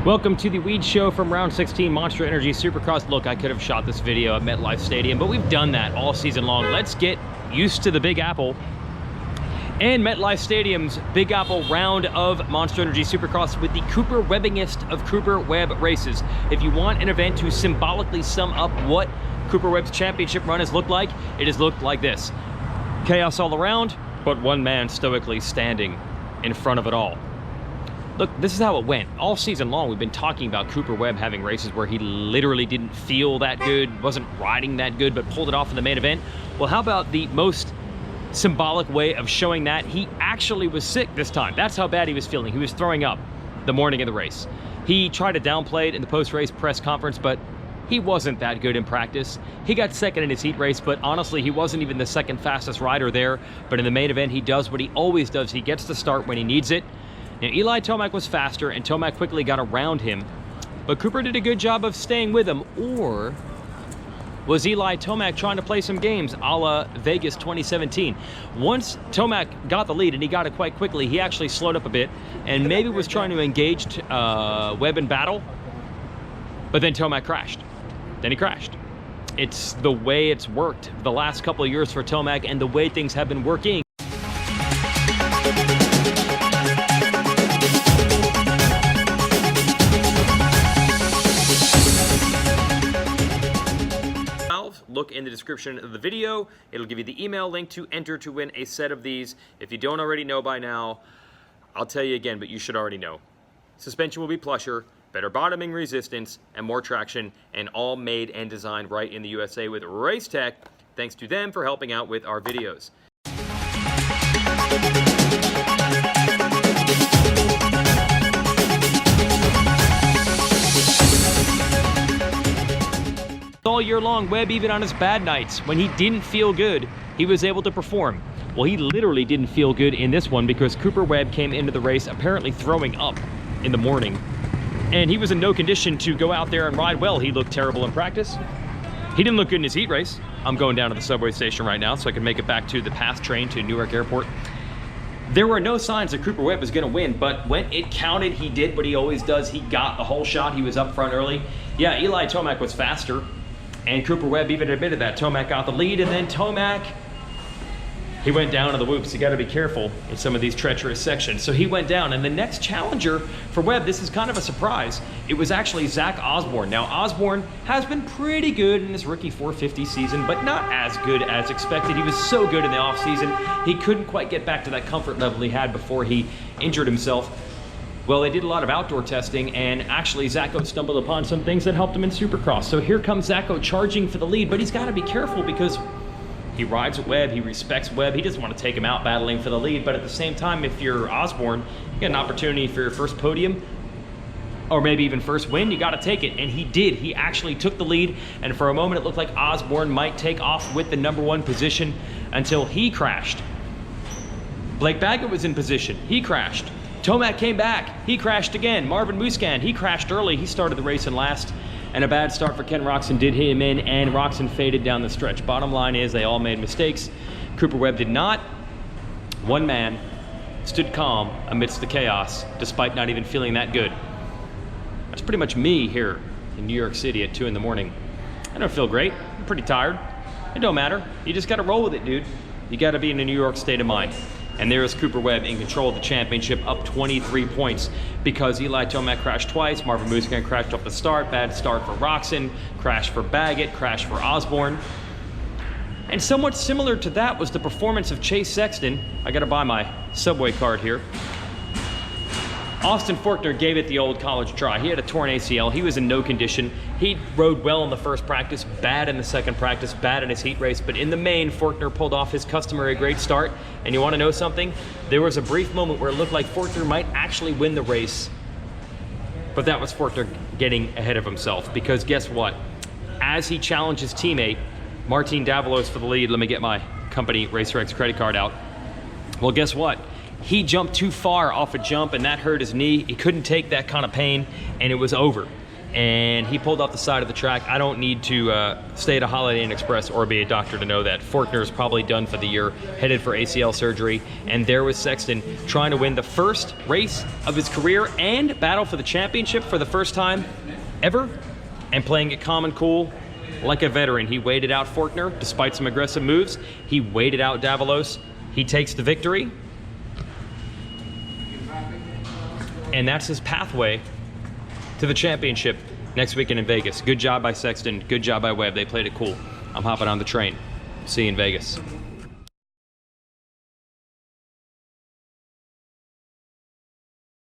Welcome to the Weege show from round 16 Monster Energy Supercross. Look, I could have shot this video at MetLife Stadium, but we've done that all season long. Let's get used to the Big Apple and MetLife Stadium's Big Apple round of Monster Energy Supercross with the Cooper Webbingest of Cooper Webb races. If you want an event to symbolically sum up what Cooper Webb's championship run has looked like, it has looked like this. Chaos all around, but one man stoically standing in front of it all. Look, this is how it went. All season long, we've been talking about Cooper Webb having races where he literally didn't feel that good, wasn't riding that good, but pulled it off in the main event. Well, how about the most symbolic way of showing that? He actually was sick this time. That's how bad he was feeling. He was throwing up the morning of the race. He tried to downplay it in the post-race press conference, but he wasn't that good in practice. He got second in his heat race, but honestly, he wasn't even the second fastest rider there. But in the main event, he does what he always does. He gets the start when he needs it. Now, Eli Tomac was faster, and Tomac quickly got around him, but Cooper did a good job of staying with him. Or was Eli Tomac trying to play some games a la Vegas 2017? Once Tomac got the lead, and he got it quite quickly, he actually slowed up a bit, and maybe was trying to engage Webb in battle, but then Tomac crashed. Then he crashed. It's the way it's worked the last couple of years for Tomac, and the way things have been working. Look in the description of the video. It'll give you the email link to enter to win a set of these. If you don't already know by now, I'll tell you again, but you should already know. Suspension will be plusher, better bottoming resistance, and more traction, and all made and designed right in the USA with Race Tech. Thanks to them for helping out with our videos. All year long, Webb, even on his bad nights, when he didn't feel good, he was able to perform. Well, he literally didn't feel good in this one because Cooper Webb came into the race apparently throwing up in the morning. And he was in no condition to go out there and ride well. He looked terrible in practice. He didn't look good in his heat race. I'm going down to the subway station right now so I can make it back to the PATH train to Newark Airport. There were no signs that Cooper Webb was going to win, but when it counted, he did what he always does. He got the whole shot. He was up front early. Yeah, Eli Tomac was faster. And Cooper Webb even admitted that. Tomac got the lead, and then Tomac, he went down to the whoops. You got to be careful in some of these treacherous sections. So he went down, and the next challenger for Webb, this is kind of a surprise. It was actually Zach Osborne. Now, Osborne has been pretty good in his rookie 450 season, but not as good as expected. He was so good in the offseason, he couldn't quite get back to that comfort level he had before he injured himself. Well, they did a lot of outdoor testing, and actually Zacho stumbled upon some things that helped him in Supercross. So here comes Zacho charging for the lead, but he's got to be careful because he rides with Webb, he respects Webb, he doesn't want to take him out battling for the lead, but at the same time, if you're Osborne, you get an opportunity for your first podium, or maybe even first win, you got to take it, and he did. He actually took the lead, and for a moment it looked like Osborne might take off with the #1 position until he crashed. Blake Baggett was in position, he crashed. Tomac came back, he crashed again. Marvin Musquin, he crashed early, he started the race in last, and a bad start for Ken Roczen did hit him in, and Roczen faded down the stretch. Bottom line is they all made mistakes. Cooper Webb did not. One man stood calm amidst the chaos, despite not even feeling that good. That's pretty much me here in New York City at 2 in the morning. I don't feel great, I'm pretty tired. It don't matter, you just gotta roll with it, dude. You gotta be in a New York state of mind. And there is Cooper Webb in control of the championship, up 23 points because Eli Tomac crashed twice, Marvin Musquin crashed off the start, bad start for Roczen, crash for Baggett, crash for Osborne. And somewhat similar to that was the performance of Chase Sexton. I gotta buy my subway card here. Austin Forkner gave it the old college try. He had a torn ACL, he was in no condition. He rode well in the first practice, bad in the second practice, bad in his heat race, but in the main, Forkner pulled off his customary great start. And you wanna know something? There was a brief moment where it looked like Forkner might actually win the race, but that was Forkner getting ahead of himself, because guess what? As he challenged his teammate, Martin Davalos for the lead, let me get my company RacerX credit card out. Well, guess what? He jumped too far off a jump, and that hurt his knee. He couldn't take that kind of pain, and it was over. and he pulled off the side of the track. I don't need to stay at a Holiday Inn Express or be a doctor to know that Forkner is probably done for the year, headed for ACL surgery. And there was Sexton trying to win the first race of his career and battle for the championship for the first time ever, and playing it calm and cool like a veteran. He waited out Forkner despite some aggressive moves. He waited out Davalos. He takes the victory. And that's his pathway to the championship next weekend in Vegas. Good job by Sexton. Good job by Webb. They played it cool. I'm hopping on the train. See you in Vegas.